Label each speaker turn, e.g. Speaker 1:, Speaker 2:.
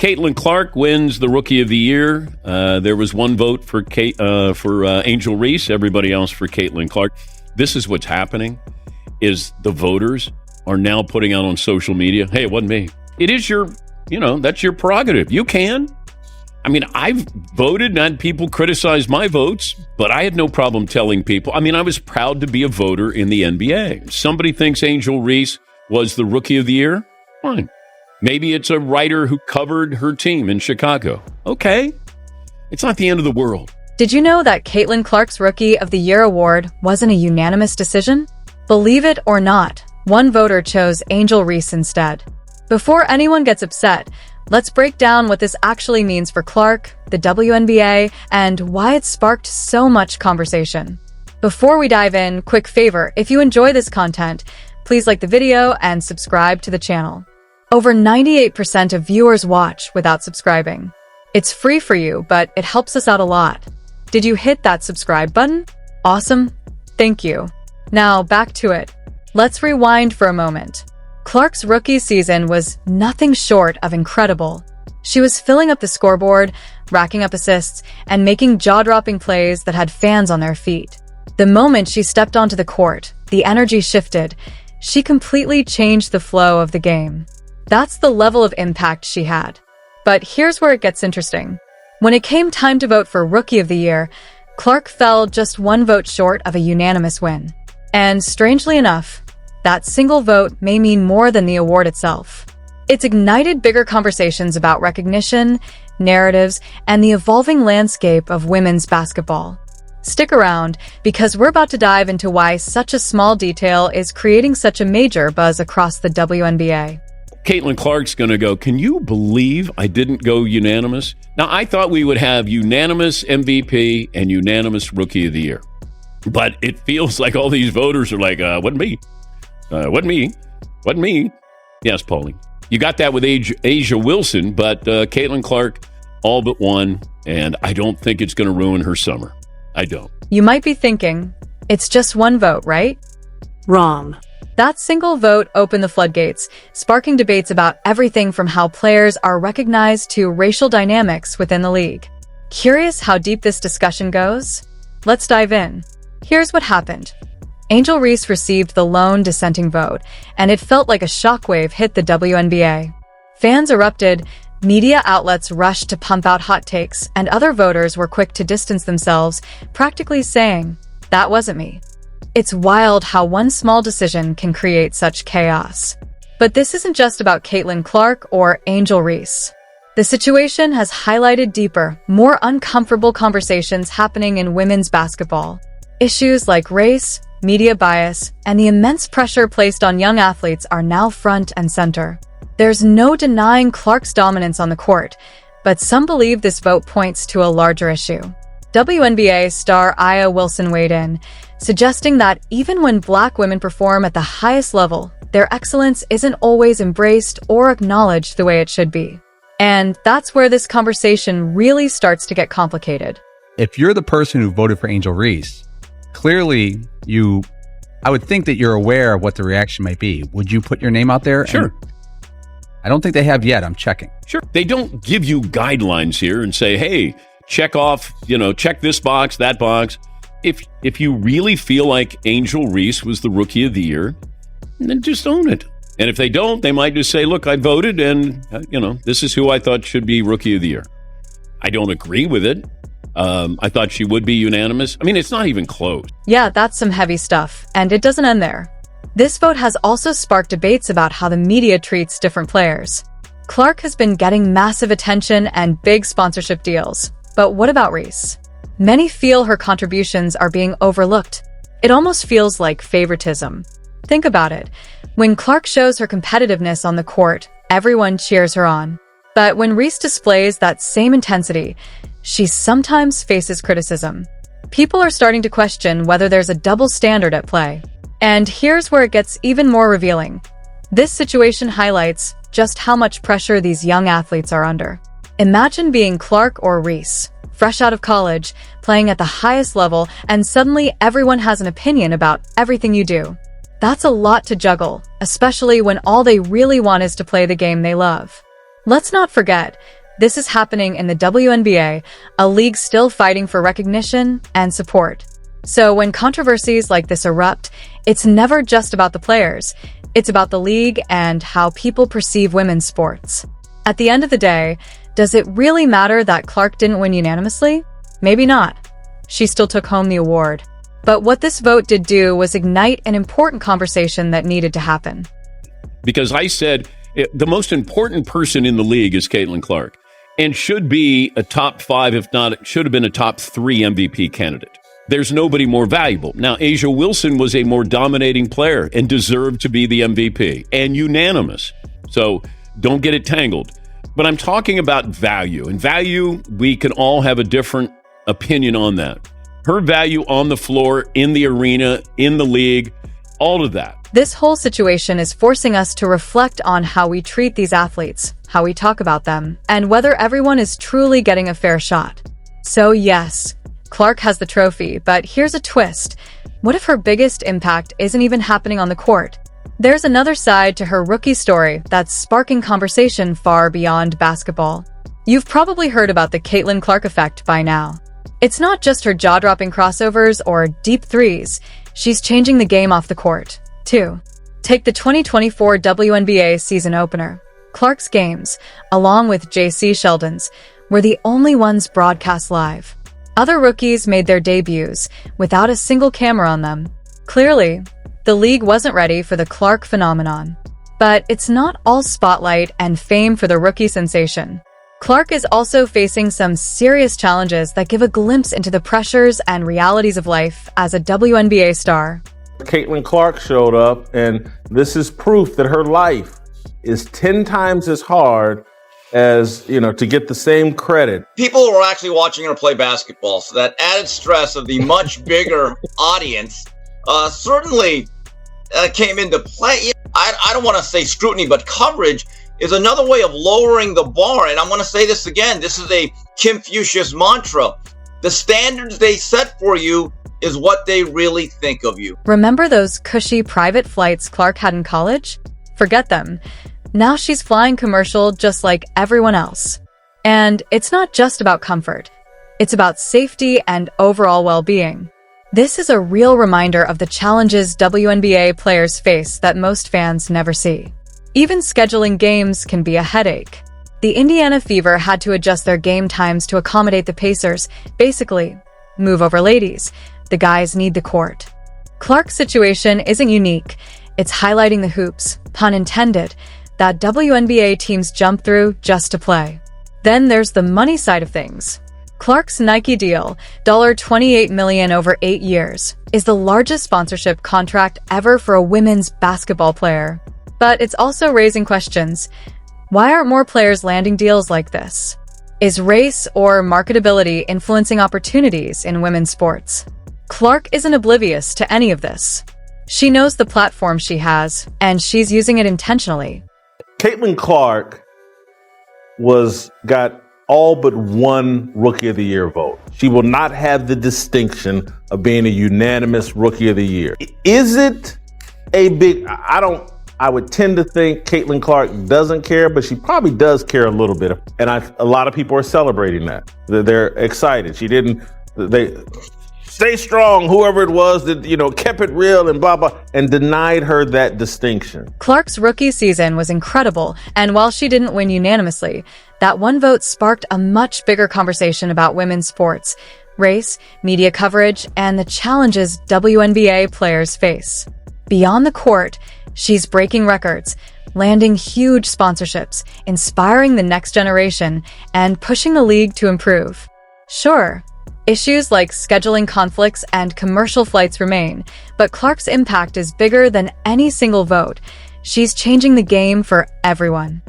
Speaker 1: Caitlin Clark wins the Rookie of the Year. There was one vote for Angel Reese. Everybody else for Caitlin Clark. This is what's happening, is the voters are now putting out on social media, hey, it wasn't me. It is that's your prerogative. You can. I mean, I've voted and had people criticize my votes, but I had no problem telling people. I mean, I was proud to be a voter in the NBA. Somebody thinks Angel Reese was the Rookie of the Year. Fine. Maybe it's a writer who covered her team in Chicago. Okay. It's not the end of the world.
Speaker 2: Did you know that Caitlin Clark's Rookie of the Year award wasn't a unanimous decision? Believe it or not, one voter chose Angel Reese instead. Before anyone gets upset, let's break down what this actually means for Clark, the WNBA, and why it sparked so much conversation. Before we dive in, quick favor, if you enjoy this content, please like the video and subscribe to the channel. Over 98% of viewers watch without subscribing. It's free for you, but it helps us out a lot. Did you hit that subscribe button? Awesome. Thank you. Now back to it. Let's rewind for a moment. Clark's rookie season was nothing short of incredible. She was filling up the scoreboard, racking up assists, and making jaw-dropping plays that had fans on their feet. The moment she stepped onto the court, the energy shifted. She completely changed the flow of the game. That's the level of impact she had. But here's where it gets interesting. When it came time to vote for Rookie of the Year, Clark fell just one vote short of a unanimous win. And strangely enough, that single vote may mean more than the award itself. It's ignited bigger conversations about recognition, narratives, and the evolving landscape of women's basketball. Stick around, because we're about to dive into why such a small detail is creating such a major buzz across the WNBA.
Speaker 1: Caitlin Clark's going to go, can you believe I didn't go unanimous? Now, I thought we would have unanimous MVP and unanimous Rookie of the Year. But it feels like all these voters are like, wasn't me. Wasn't me. Yes, Paulie. You got that with Asia Wilson, but Caitlin Clark all but won, and I don't think it's going to ruin her summer. I don't.
Speaker 2: You might be thinking, it's just one vote, right?
Speaker 3: Wrong.
Speaker 2: That single vote opened the floodgates, sparking debates about everything from how players are recognized to racial dynamics within the league. Curious how deep this discussion goes? Let's dive in. Here's what happened. Angel Reese received the lone dissenting vote, and it felt like a shockwave hit the WNBA. Fans erupted, media outlets rushed to pump out hot takes, and other voters were quick to distance themselves, practically saying, "That wasn't me." It's wild how one small decision can create such chaos. But this isn't just about Caitlin Clark or Angel Reese. The situation has highlighted deeper, more uncomfortable conversations happening in women's basketball. Issues like race, media bias, and the immense pressure placed on young athletes are now front and center. There's no denying Clark's dominance on the court, but some believe this vote points to a larger issue. WNBA star Aya Wilson weighed in, suggesting that even when Black women perform at the highest level, their excellence isn't always embraced or acknowledged the way it should be. And that's where this conversation really starts to get complicated.
Speaker 4: If you're the person who voted for Angel Reese, clearly I would think that you're aware of what the reaction might be. Would you put your name out there?
Speaker 1: Sure.
Speaker 4: I don't think they have yet. I'm checking.
Speaker 1: Sure. They don't give you guidelines here and say, hey, check off, check this box, that box. If you really feel like Angel Reese was the Rookie of the Year, then just own it. And if they don't, they might just say, look, I voted and, this is who I thought should be Rookie of the Year. I don't agree with it. I thought she would be unanimous. I mean, it's not even close.
Speaker 2: Yeah, that's some heavy stuff. And it doesn't end there. This vote has also sparked debates about how the media treats different players. Clark has been getting massive attention and big sponsorship deals. But what about Reese? Many feel her contributions are being overlooked. It almost feels like favoritism. Think about it. When Clark shows her competitiveness on the court, everyone cheers her on. But when Reese displays that same intensity, she sometimes faces criticism. People are starting to question whether there's a double standard at play. And here's where it gets even more revealing. This situation highlights just how much pressure these young athletes are under. Imagine being Clark or Reese, fresh out of college, playing at the highest level, and suddenly everyone has an opinion about everything you do. That's a lot to juggle, especially when all they really want is to play the game they love. Let's not forget, this is happening in the WNBA, a league still fighting for recognition and support. So when controversies like this erupt, it's never just about the players. It's about the league and how people perceive women's sports. At the end of the day, does it really matter that Clark didn't win unanimously? Maybe not. She still took home the award. But what this vote did do was ignite an important conversation that needed to happen.
Speaker 1: Because I said the most important person in the league is Caitlin Clark and should be a top 5, if not, should have been a top 3 MVP candidate. There's nobody more valuable. Now, A'ja Wilson was a more dominating player and deserved to be the MVP and unanimous. So don't get it tangled. But I'm talking about value. And value, we can all have a different opinion on that. Her value on the floor, in the arena, in the league, all of that.
Speaker 2: This whole situation is forcing us to reflect on how we treat these athletes, how we talk about them, and whether everyone is truly getting a fair shot. So yes, Clark has the trophy, but here's a twist. What if her biggest impact isn't even happening on the court? There's another side to her rookie story that's sparking conversation far beyond basketball. You've probably heard about the Caitlin Clark effect by now. It's not just her jaw-dropping crossovers or deep threes. She's changing the game off the court, too. Take the 2024 WNBA season opener. Clark's games, along with J.C. Sheldon's, were the only ones broadcast live. Other rookies made their debuts without a single camera on them. Clearly, the league wasn't ready for the Clark phenomenon. But it's not all spotlight and fame for the rookie sensation. Clark is also facing some serious challenges that give a glimpse into the pressures and realities of life as a WNBA star.
Speaker 3: Caitlin Clark showed up, and this is proof that her life is 10 times as hard as, to get the same credit.
Speaker 5: People were actually watching her play basketball, so that added stress of the much bigger audience certainly came into play. I don't want to say scrutiny, but coverage is another way of lowering the bar. And I'm going to say this again. This is a Confucius mantra. The standards they set for you is what they really think of you.
Speaker 2: Remember those cushy private flights Clark had in college? Forget them. Now she's flying commercial just like everyone else. And it's not just about comfort. It's about safety and overall well-being. This is a real reminder of the challenges WNBA players face that most fans never see. Even scheduling games can be a headache. The Indiana Fever had to adjust their game times to accommodate the Pacers. Basically, move over ladies. The guys need the court. Clark's situation isn't unique. It's highlighting the hoops, pun intended, that WNBA teams jump through just to play. Then there's the money side of things. Clark's Nike deal, $28 million over 8 years, is the largest sponsorship contract ever for a women's basketball player. But it's also raising questions. Why aren't more players landing deals like this? Is race or marketability influencing opportunities in women's sports? Clark isn't oblivious to any of this. She knows the platform she has, and she's using it intentionally.
Speaker 3: Caitlin Clark got all but one Rookie of the Year vote. She will not have the distinction of being a unanimous Rookie of the Year. Is it a big... I would tend to think Caitlin Clark doesn't care, but she probably does care a little bit. And a lot of people are celebrating that. They're excited. They stay strong, whoever it was that, kept it real and blah, blah, and denied her that distinction.
Speaker 2: Clark's rookie season was incredible. And while she didn't win unanimously, that one vote sparked a much bigger conversation about women's sports, race, media coverage, and the challenges WNBA players face. Beyond the court, she's breaking records, landing huge sponsorships, inspiring the next generation, and pushing the league to improve. Sure, issues like scheduling conflicts and commercial flights remain, but Clark's impact is bigger than any single vote. She's changing the game for everyone.